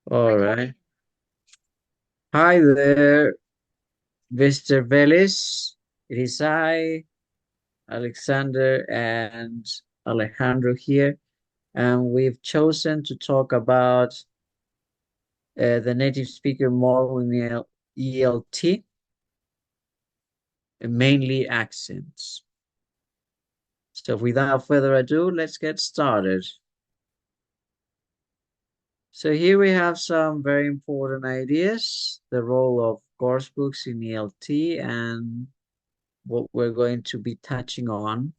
All right. Hi there, Mr. Velis. It is I, Alexander, and Alejandro here, and we've chosen to talk about the native speaker model in ELT, mainly accents. So, without further ado, let's get started. So, here we have some very important ideas, the role of course books in ELT, and what we're going to be touching on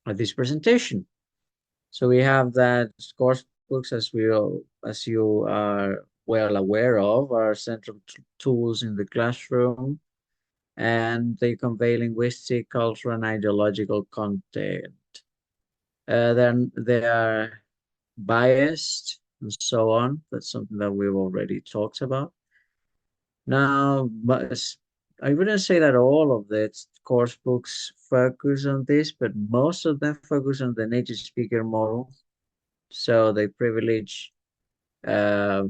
this presentation. So we have that course books, as you are well aware of, are central tools in the classroom, and they convey linguistic, cultural, and ideological content. Then they are biased and so on. That's something that we've already talked about. Now, but I wouldn't say that all of the course books focus on this, but most of them focus on the native speaker model. So they privilege uh,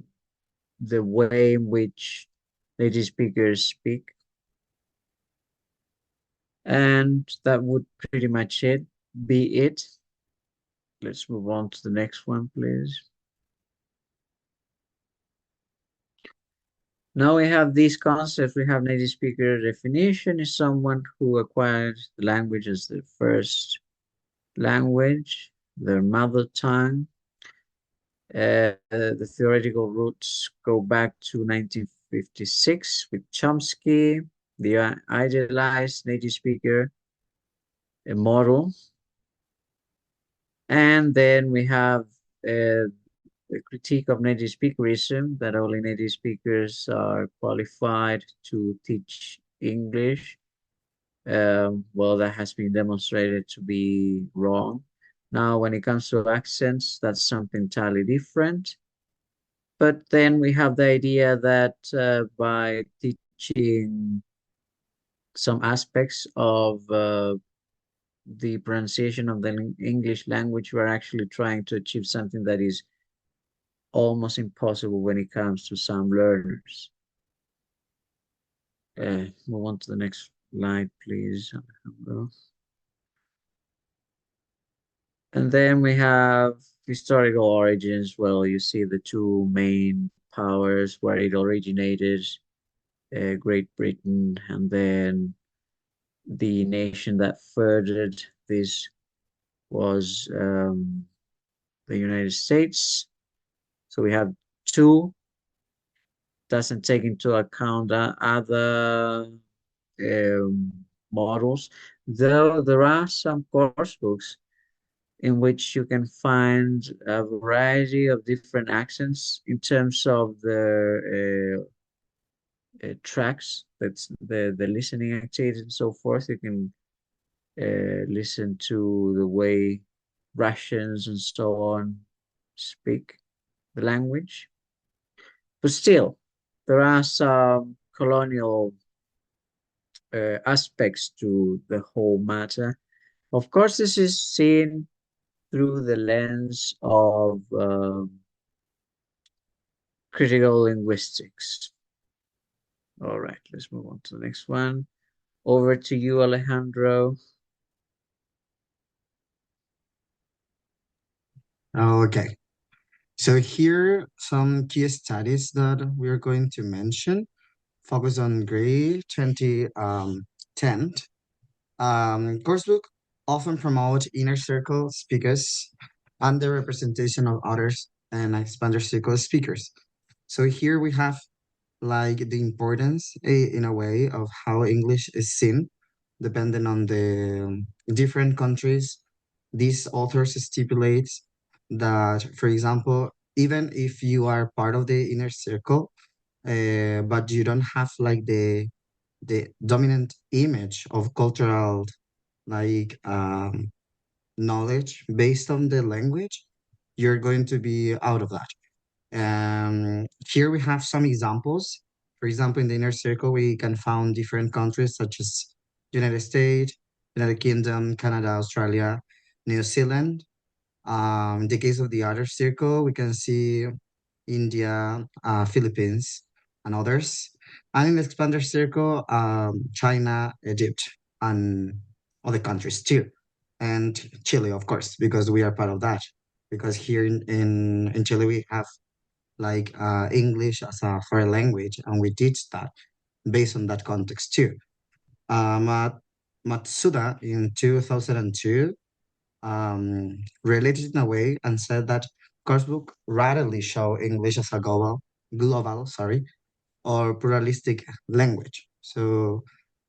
the way in which native speakers speak. And that would pretty much be it. Let's move on to the next one, please. Now we have these concepts. We have native speaker definition is someone who acquired the language as their first language, their mother tongue. The theoretical roots go back to 1956 with Chomsky, the idealized native speaker model. And then we have the critique of native speakerism, that only native speakers are qualified to teach English. Well, that has been demonstrated to be wrong. Now, when it comes to accents, that's something entirely different. But then we have the idea that by teaching some aspects of the pronunciation of the English language, we're actually trying to achieve something that is almost impossible when it comes to some learners. Move on to the next slide, please, Alejandro. And then we have historical origins. Well, you see the two main powers where it originated, Great Britain, and then the nation that furthered this was the United States. So we have two, doesn't take into account other um, models, though there are some course books in which you can find a variety of different accents in terms of the tracks, that's the listening activity and so forth. You can listen to the way Russians and so on speak the language. But still, there are some colonial aspects to the whole matter. Of course, this is seen through the lens of critical linguistics. All right, let's move on to the next one. Over to you, Alejandro. Okay, so here some key studies that we're going to mention focus on Gray 2010. Coursebook often promote inner circle speakers and the representation of others and expander circle speakers. So here we have like the importance in a way of how English is seen depending on the different countries. These authors stipulate that, for example, even if you are part of the inner circle, but you don't have like the dominant image of cultural like knowledge based on the language, you're going to be out of that. Here we have some examples. For example, in the inner circle, we can find different countries such as United States, United Kingdom, Canada, Australia, New Zealand. In the case of the outer circle, we can see India, Philippines, and others. And in the expander circle, China, Egypt, and other countries too. And Chile, of course, because we are part of that. Because here in Chile, we have like English as a foreign language, and we teach that based on that context too. Matsuda in 2002 related in a way and said that coursebook rarely show English as a global, sorry, or pluralistic language. So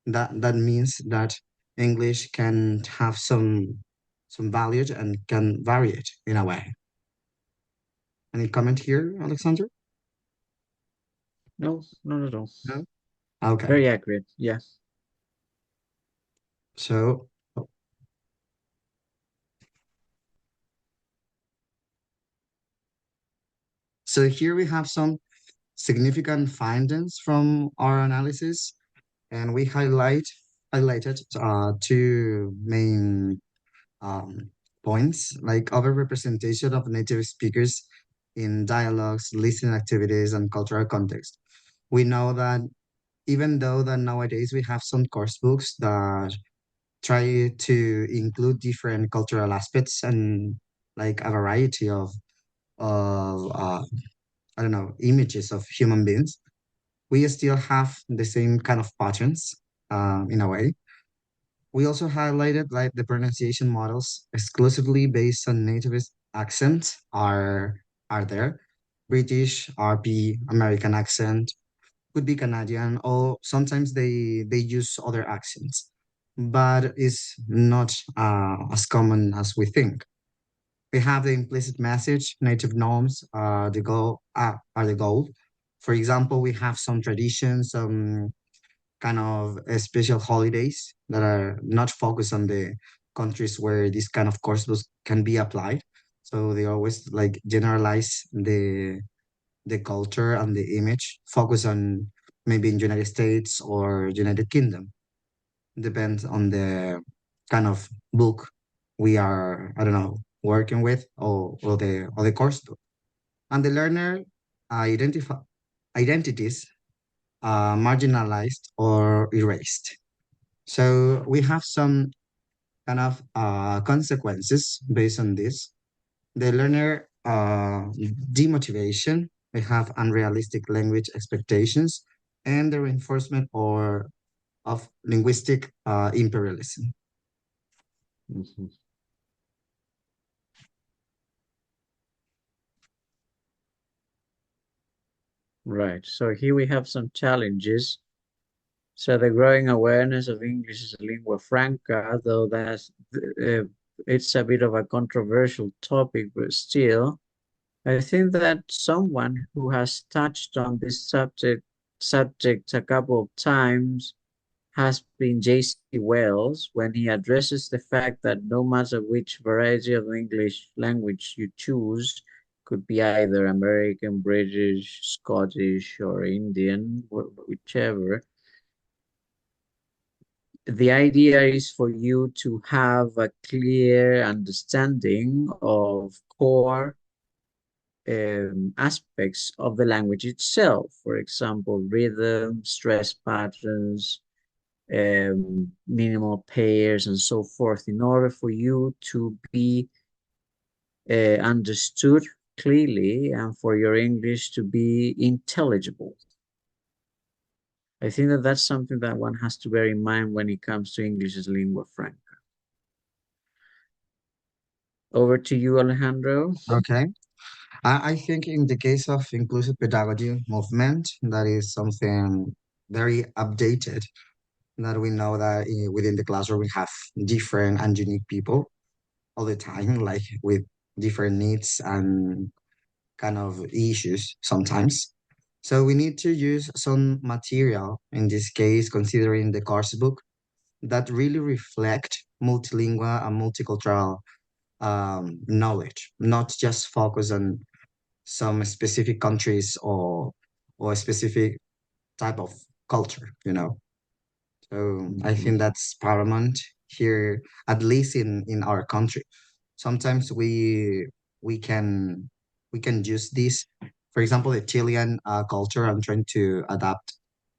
that means that English can have some value and can vary it in a way. Any comment here, Alexander? No, not at all. No? Okay. Very accurate. Yeah. So so here we have some significant findings from our analysis, and we highlighted two main um, points, like overrepresentation of native speakers in dialogues, listening activities, and cultural context. We know that even though that nowadays we have some course books that try to include different cultural aspects and like a variety of I don't know, images of human beings, we still have the same kind of patterns in a way. We also highlighted like the pronunciation models exclusively based on native accent are there. British, RP, American accent, could be Canadian, or sometimes they use other accents, but it's not as common as we think. We have the implicit message, native norms are the goal. For example, we have some traditions, some kind of special holidays that are not focused on the countries where this kind of courses can be applied. So they always like generalize the culture and the image, focus on maybe in United States or United Kingdom. Depends on the kind of book we are, I don't know, working with or the course book. And the learner identify identities marginalized or erased. So we have some kind of consequences based on this. The learner demotivation, we have unrealistic language expectations, and the reinforcement or of linguistic imperialism. Mhm. Right. So here we have some challenges. So the growing awareness of English as a lingua franca, though it's a bit of a controversial topic, but still, I think that someone who has touched on this subject a couple of times has been J.C. Wells when he addresses the fact that no matter which variety of English language you choose, could be either American, British, Scottish, or Indian, whichever. The idea is for you to have a clear understanding of core aspects of the language itself. For example, rhythm, stress patterns, minimal pairs, and so forth, in order for you to be understood clearly and for your English to be intelligible. I think that that's something that one has to bear in mind when it comes to English as lingua franca. Over to you, Alejandro. Okay. I think in the case of inclusive pedagogy movement, that is something very updated, that we know that within the classroom we have different and unique people all the time, like with different needs and kind of issues sometimes. So we need to use some material, in this case, considering the course book, that really reflect multilingual and multicultural knowledge, not just focus on some specific countries or a specific type of culture, you know. So I Mhm. think that's paramount here, at least in our country. Sometimes we can we can use this for example, the Chilean culture. I'm trying to adapt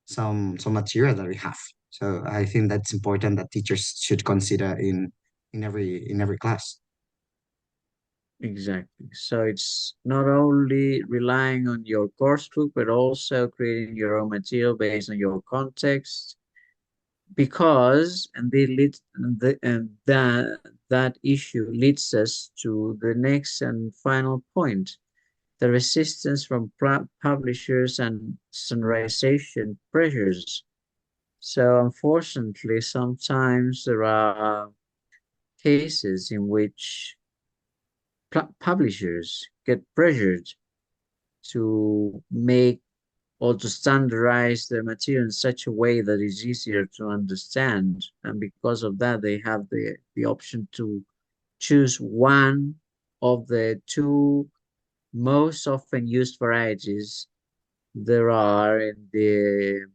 some material that we have. So I think that's important that teachers should consider in every class. Exactly. So it's not only relying on your course book, but also creating your own material based on your context. Because, and they lead, and that issue leads us to the next and final point: the resistance from publishers and standardization pressures. So, unfortunately, sometimes there are cases in which publishers get pressured to make or to standardize their material in such a way that is easier to understand. And because of that, they have the option to choose one of the two most often used varieties there are in the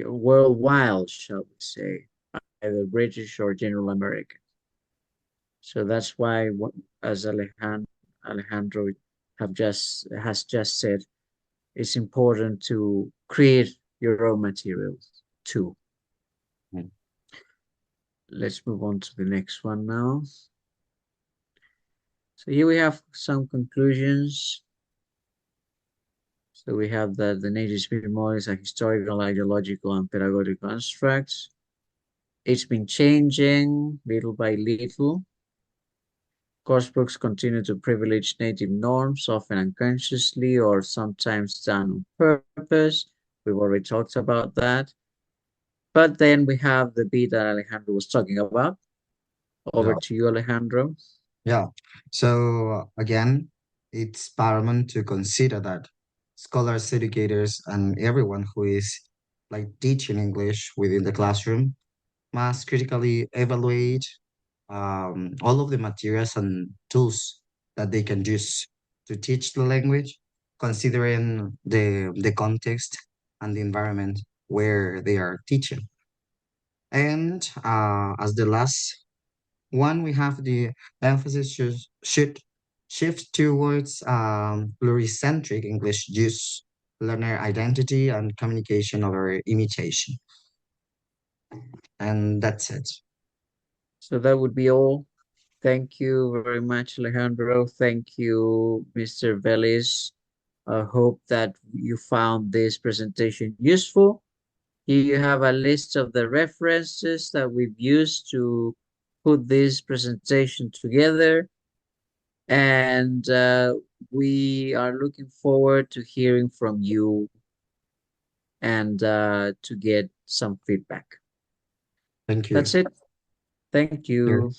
worldwide, shall we say, either British or general American. So that's why, as Alejandro has just said, it's important to create your own materials too. Mm. Let's move on to the next one now. So here we have some conclusions. So we have that the native speech model is a historical, ideological, and pedagogical construct. It's been changing little by little. Coursebooks continue to privilege native norms, often unconsciously or sometimes done on purpose. We've already talked about that. But then we have the bit that Alejandro was talking about. Over Yeah. to you, Alejandro. Yeah. So again, it's paramount to consider that scholars, educators, and everyone who is like teaching English within the classroom must critically evaluate all of the materials and tools that they can use to teach the language, considering the context and the environment where they are teaching. And as the last one, we have the emphasis should shift towards pluricentric English use, learner identity, and communication over imitation. And that's it. So that would be all. Thank you very much, Alejandro. Thank you, Mr. Velis. I hope that you found this presentation useful. Here you have a list of the references that we've used to put this presentation together. And we are looking forward to hearing from you and to get some feedback. Thank you. That's it. Thank Sure. you.